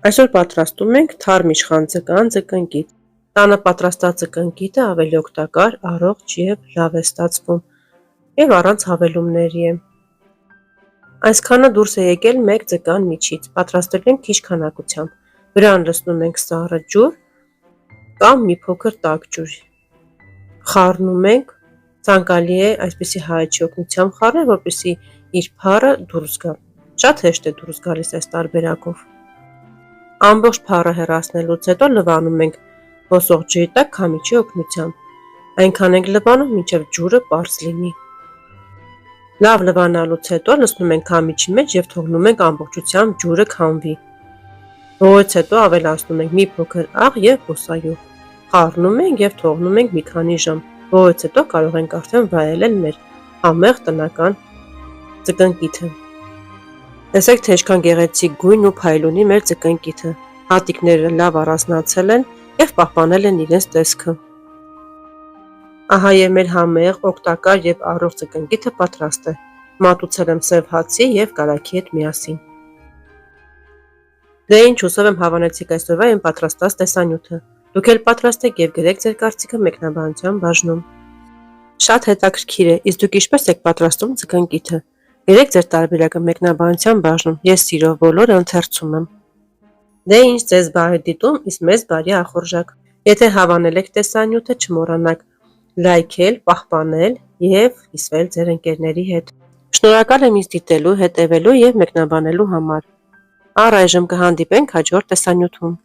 Այսօր պատրաստում ենք թարմ իշխան ձկան ձկնկիթ։ Տանը պատրաստած ձկնկիթը ավելի օգտակար, առողջ եւ լավ է ստացվում եւ առանց հավելումների է։ Այսքանը դուրս է եկել մեկ ձկան միջից։ Պատրաստել ենք քիչ քանակությամբ։ Վրան լցնում ենք սառը ջուր կամ մի փոքր տաք ջուր։ Խառնում ենք, ցանկալի է այսպիսի հայաչի օգնությամբ խառնել, որպեսզի իր փառը դուրս գա։ Շատ հեշտ է դուրս գալիս այս տարբերակով։ Ամբողջ փառը հեռացնելուց հետո լվանում ենք հոսող ջրի տակ քամիչի օգնությամբ։ Այնքան ենք լվանում, մինչև ջուրը պարզ լինի։ Լավ լվանալուց հետո լցնում ենք քամիչի մեջ եւ թողնում ենք ամբողջությամբ ջուրը քամվի։ Որից հետո ավելացնում ենք մի փոքր աղ եւ բուսայուղ։ Խառնում ենք եւ թողնում ենք մի քանի ժամ, որից հետո կարող ենք արդեն վայելել մեր համեղ տնական ձկնկիթը։ Տեսեք, թե ինչքան գեղեցիկ գույն ու փայլ ունի մեր ձկնկիթը։ Հատիկները լավ առանձնացել են եւ պահպանել են իրենց տեսքը։ Ահա եւ մեր համեղ, օգտակար եւ առողջ ձկնկիթը պատրաստ է։ Մատուցել եմ սև հացի եւ կարագի հետ միասին։ Դե ինչ, հուսով եմ հավանեցիք այսօրվա իմ պատրաստած տեսանյութը։ Դուք էլ պատրաստեք եւ գրեք ձեր կարծիքը մեկնաբանության բաժնում։ Շատ հետաքրքիր է, իսկ դուք ինչպես եք պատրաստում ձկնկիթը։ Գրեք ձեր տարբերակը մեկնաբանության բաժնում, ես սիրով բոլորը ընթերցում եմ։ Դե ինչ, ձեզ բարի դիտում, իսկ մեզ բարի ախորժակ։ Եթե հավանել եք տեսանյութը, չմոռանաք լայքել, պահպանել եւ կիսվել ձեր ընկերների հետ։ Շնորհակալ եմ ինձ դիտելու, հետևելու եւ մեկնաբանելու համար։ Առայժմ կհանդիպենք հաջորդ տեսանյութում։